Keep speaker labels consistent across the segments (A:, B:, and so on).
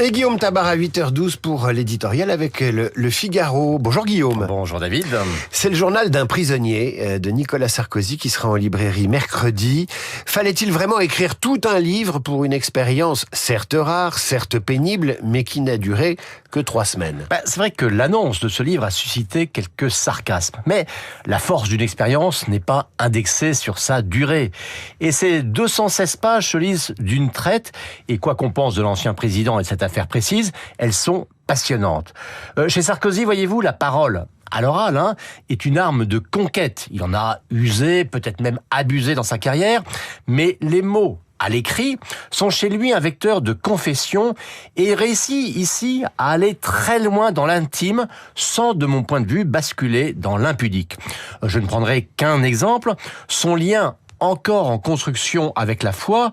A: Et Guillaume Tabar à 8h12 pour l'éditorial avec le Figaro. Bonjour Guillaume.
B: Bonjour David.
A: C'est le journal d'un prisonnier de Nicolas Sarkozy qui sera en librairie mercredi. Fallait-il vraiment écrire tout un livre pour une expérience certes rare, certes pénible, mais qui n'a duré que 3 semaines?
B: C'est vrai que l'annonce de ce livre a suscité quelques sarcasmes. Mais la force d'une expérience n'est pas indexée sur sa durée. Et ces 216 pages se lisent d'une traite. Et quoi qu'on pense de l'ancien président et de cette affaire précise, elles sont passionnantes. Chez Sarkozy, voyez-vous, la parole à l'oral est une arme de conquête. Il en a usé, peut-être même abusé dans sa carrière, mais les mots à l'écrit sont chez lui un vecteur de confession et il réussit ici à aller très loin dans l'intime sans, de mon point de vue, basculer dans l'impudique. Je ne prendrai qu'un exemple, son lien encore en construction avec la foi,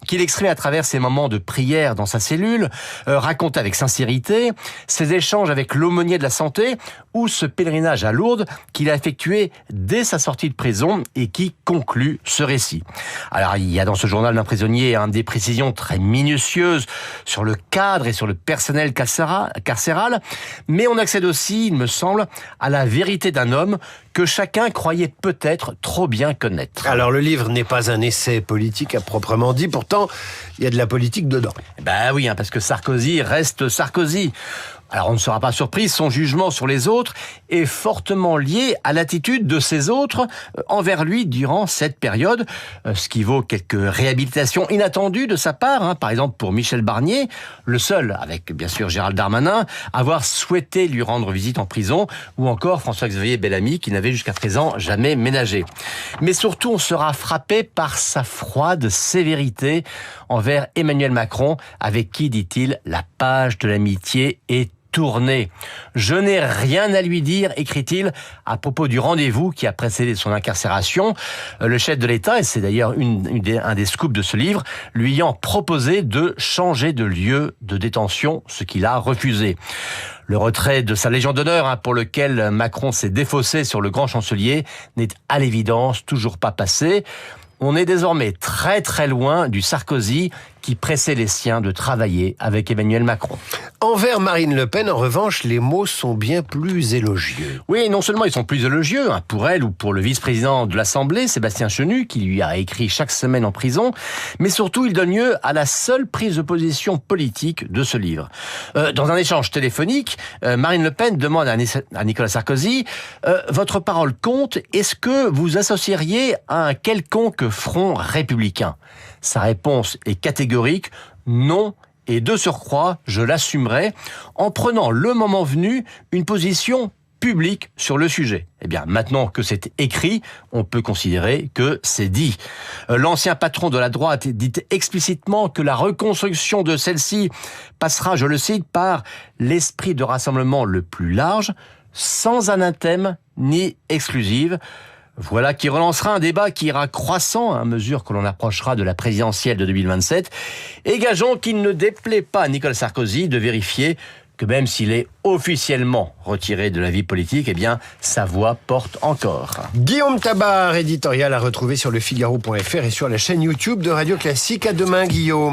B: qu'il exprime à travers ses moments de prière dans sa cellule, raconte avec sincérité, ses échanges avec l'aumônier de la santé, ou ce pèlerinage à Lourdes qu'il a effectué dès sa sortie de prison et qui conclut ce récit. Alors, il y a dans ce journal d'un prisonnier des précisions très minutieuses sur le cadre et sur le personnel carcéral, mais on accède aussi, il me semble, à la vérité d'un homme que chacun croyait peut-être trop bien connaître.
A: Alors, le livre n'est pas un essai politique à proprement dit, pourtant, il y a de la politique dedans.
B: Oui, parce que Sarkozy reste Sarkozy. Alors on ne sera pas surpris, son jugement sur les autres est fortement lié à l'attitude de ces autres envers lui durant cette période, ce qui vaut quelques réhabilitations inattendues de sa part, par exemple pour Michel Barnier, le seul, avec bien sûr Gérald Darmanin, avoir souhaité lui rendre visite en prison, ou encore François-Xavier Bellamy qui n'avait jusqu'à présent jamais ménagé. Mais surtout on sera frappé par sa froide sévérité envers Emmanuel Macron, avec qui, dit-il, la page de l'amitié est tournée. Je n'ai rien à lui dire, écrit-il, à propos du rendez-vous qui a précédé son incarcération. Le chef de l'État, et c'est d'ailleurs un des scoops de ce livre, lui ayant proposé de changer de lieu de détention, ce qu'il a refusé. Le retrait de sa Légion d'honneur, pour lequel Macron s'est défaussé sur le grand chancelier, n'est à l'évidence toujours pas passé. On est désormais très très loin du Sarkozy qui pressait les siens de travailler avec Emmanuel Macron.
A: Envers Marine Le Pen, en revanche, les mots sont bien plus élogieux.
B: Oui, non seulement ils sont plus élogieux, pour elle ou pour le vice-président de l'Assemblée, Sébastien Chenu, qui lui a écrit chaque semaine en prison, mais surtout il donne lieu à la seule prise de position politique de ce livre. Dans un échange téléphonique, Marine Le Pen demande à Nicolas Sarkozy « Votre parole compte, est-ce que vous associeriez à un quelconque front républicain ?» Sa réponse est catégorique, non, et de surcroît, je l'assumerai, en prenant le moment venu une position publique sur le sujet. Maintenant que c'est écrit, on peut considérer que c'est dit. L'ancien patron de la droite dit explicitement que la reconstruction de celle-ci passera, je le cite, par l'esprit de rassemblement le plus large, sans anathème ni exclusive. Voilà qui relancera un débat qui ira croissant à mesure que l'on approchera de la présidentielle de 2027. Et gageons qu'il ne déplaît pas à Nicolas Sarkozy de vérifier que même s'il est officiellement retiré de la vie politique, sa voix porte encore.
A: Guillaume Tabar, éditorial à retrouver sur lefigaro.fr et sur la chaîne YouTube de Radio Classique. À demain, Guillaume.